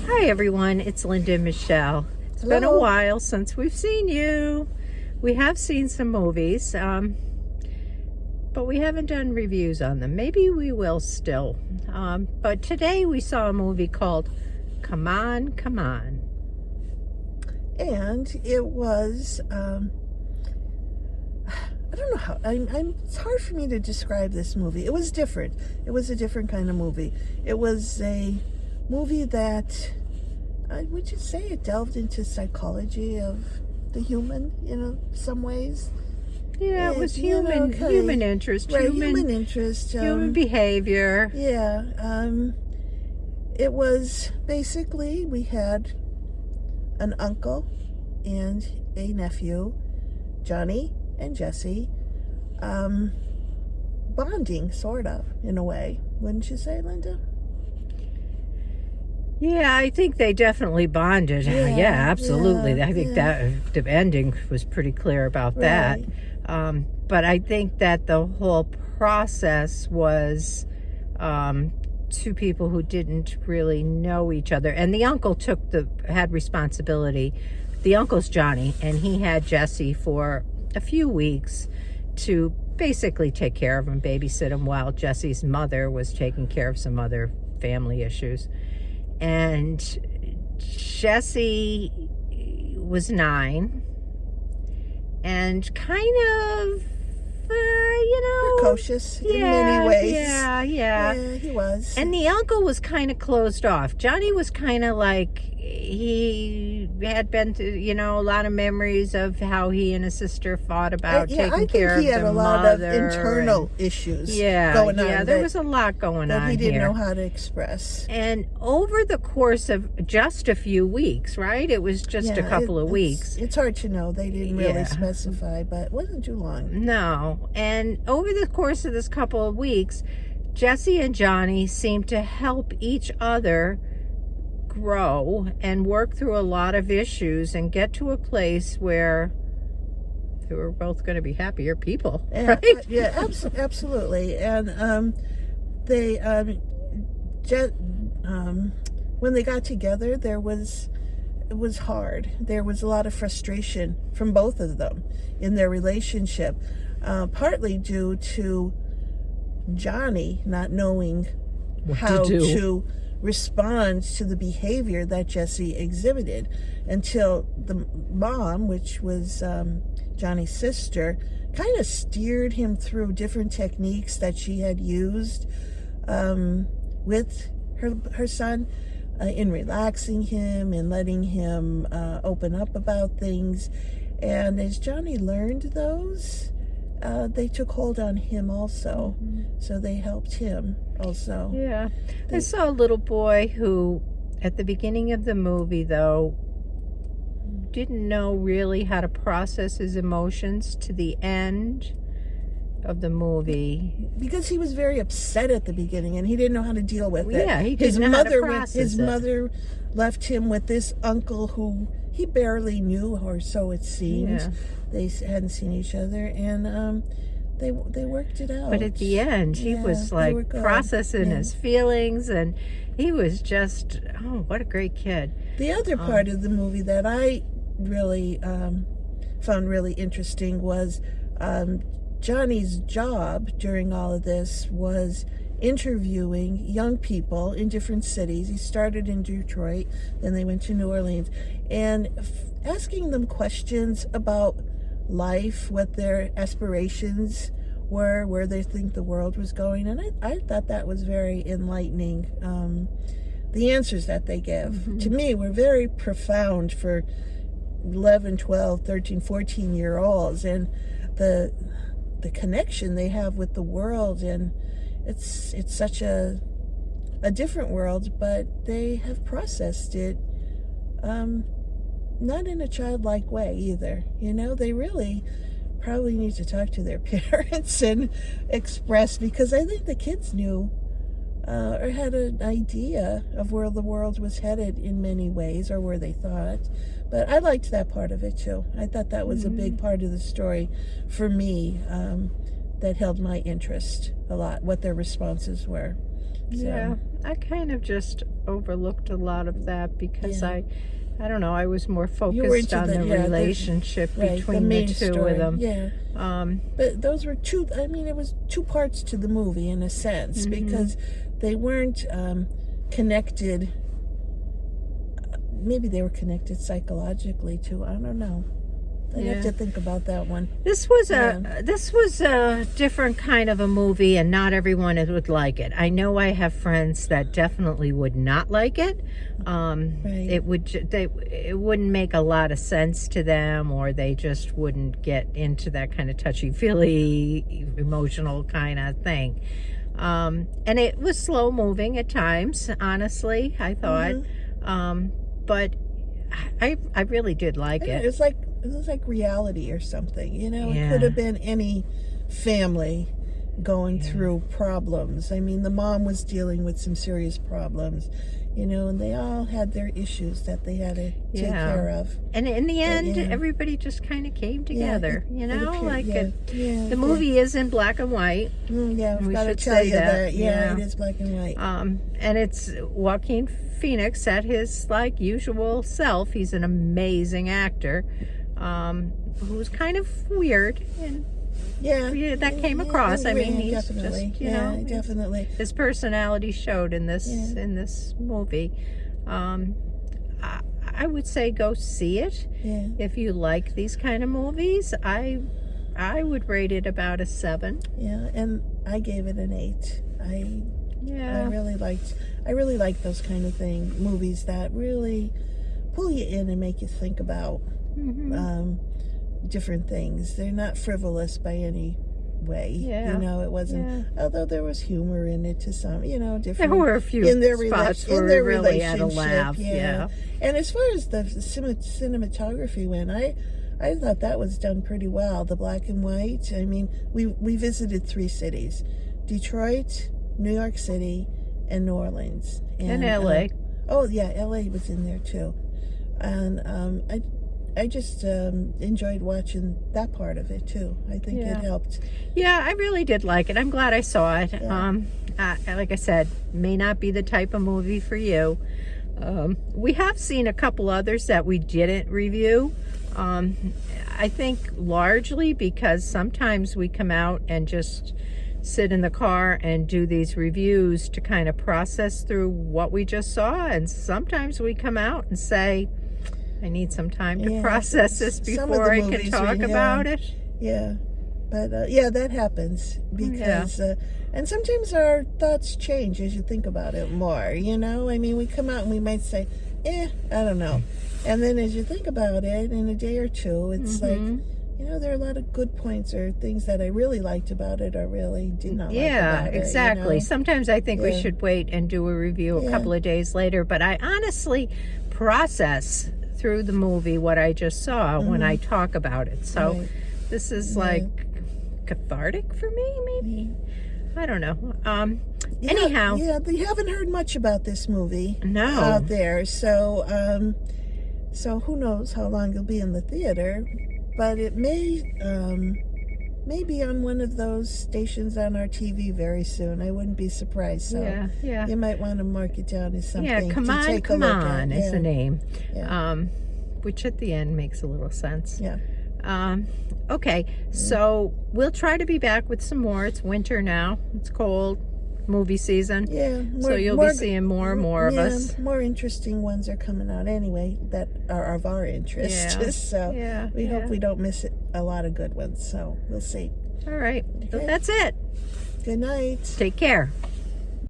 Hi everyone, it's Linda and Michelle. It's been a Hello. while since we've seen you. We have seen some movies, but we haven't done reviews on them. Maybe we will still. But today we saw a movie called Come On, Come On. And it was, I don't know how, it's hard for me to describe this movie. It was different. It was a different kind of movie. It was a movie that, would you say it delved into psychology of the human, some ways? Yeah, it was human interest, right, human interest, human behavior. Yeah, it was basically, we had an uncle and a nephew, Johnny and Jesse, bonding, sort of, in a way. Wouldn't you say, Linda? Yeah, I think they definitely bonded. Yeah, absolutely. I think that the ending was pretty clear about that. But I think that the whole process was two people who didn't really know each other. And the uncle had responsibility. The uncle's Johnny, and he had Jesse for a few weeks to basically take care of him, babysit him, while Jesse's mother was taking care of some other family issues. And Jesse was 9 and kind of, precocious in many ways. Yeah, he was. And the uncle was kind of closed off. Johnny was kind of like, he had been to, a lot of memories of how he and his sister fought about taking care of the mother. I think he had a lot of internal issues going on. Yeah, there was a lot going on that he didn't here. know how to express. And over the course of just a few weeks, right? It was just a couple of weeks. It's hard to know. They didn't really specify, but it wasn't too long. No. And over the course of this couple of weeks, Jesse and Johnny seemed to help each other grow and work through a lot of issues and get to a place where they were both going to be happier people, right? Absolutely. And they when they got together, it was hard. There was a lot of frustration from both of them in their relationship, partly due to Johnny not knowing how to respond to the behavior that Jesse exhibited, until the mom, which was Johnny's sister, kind of steered him through different techniques that she had used with her son in relaxing him and letting him open up about things. And as Johnny learned those, they took hold on him also. So they helped him also. Yeah. I saw a little boy who, at the beginning of the movie, though, didn't know really how to process his emotions to the end of the movie. Because he was very upset at the beginning and he didn't know how to deal with it. Yeah, he didn't know how to process his mother left him with this uncle who he barely knew, or so it seemed. Yeah. They hadn't seen each other, and they worked it out. But at the end, he was like processing his feelings, and he was just, what a great kid. The other part of the movie that I really found really interesting was Johnny's job during all of this was interviewing young people in different cities. He started in Detroit, then they went to New Orleans, and asking them questions about life, what their aspirations were, where they think the world was going. And I thought that was very enlightening. The answers that they give to me were very profound for 11, 12, 13, 14-year-olds, and the connection they have with the world. And it's such a different world, but they have processed it not in a childlike way either. They really probably need to talk to their parents and express, because I think the kids knew or had an idea of where the world was headed in many ways, or where they thought. But I liked that part of it too. I thought that was a big part of the story for me, that held my interest a lot, what their responses were. Yeah, I kind of just overlooked a lot of that because Yeah. I don't know, I was more You were focused into on the relationship right, between the main two story. of them. Yeah. But those were two, I mean, it was two parts to the movie in a sense, because they weren't connected. Maybe they were connected psychologically too. I don't know. I'd have to think about that one. This was a different kind of a movie, and not everyone would like it. I know I have friends that definitely would not like it. Right. It wouldn't make a lot of sense to them, or they just wouldn't get into that kind of touchy-feely, emotional kind of thing. And it was slow moving at times, honestly, I thought. But I really did like it. It was like reality or something, you know. Yeah. It could have been any family going through problems. I mean, the mom was dealing with some serious problems, you know, and they all had their issues that they had to take care of. And in the end, yeah. everybody just kind of came together, you know, the it movie is in black and white. yeah, I've We got to should tell say you that, that. Yeah, yeah. it is black and white. And it's Joaquin Phoenix at his like usual self. He's an amazing actor, who's kind of weird, and that came across. I mean, he's definitely. just, you know, definitely. his personality showed in this movie. I would say go see it if you like these kind of movies. I would rate it about a 7. Yeah, and I gave it an 8. I really liked those kind of movies that really pull you in and make you think about different things. They're not frivolous by any way. You know, it wasn't. Although there was humor in it to some, you know, different. There were a few spots where we really had a laugh. Yeah. And as far as the cinematography went, I thought that was done pretty well. The black and white. I mean, we visited 3 cities: Detroit, New York City, and New Orleans, and LA. LA was in there too. And I just enjoyed watching that part of it too. I think it helped. Yeah, I really did like it. I'm glad I saw it. Like I said, may not be the type of movie for you. We have seen a couple others that we didn't review. I think largely because sometimes we come out and just sit in the car and do these reviews to kind of process through what we just saw, and sometimes we come out and say, I need some time to process this before I can talk about it. Yeah, but that happens because and sometimes our thoughts change as you think about it more, you know. I mean, we come out and we might say, I don't know, and then as you think about it in a day or two, it's like, you know, there are a lot of good points or things that I really liked about it or really did not like about it. Exactly. You know? Sometimes I think we should wait and do a review a couple of days later, but I honestly process through the movie what I just saw when I talk about it. So this is like cathartic for me, maybe. I don't know. Anyhow. Yeah, they haven't heard much about this movie No. out there. So who knows how long it'll be in the theater. But it may be on one of those stations on our TV very soon. I wouldn't be surprised. So you might want to mark it down as something to take a look at. Is the name. Yeah. Which at the end makes a little sense. Yeah. Okay, so we'll try to be back with some more. It's winter now. It's cold. Movie season. Yeah. So you'll be seeing more and more of us. More interesting ones are coming out anyway that are of our interest. Yeah. So we hope we don't miss a lot of good ones. So we'll see. All right. Okay. So that's it. Good night. Take care.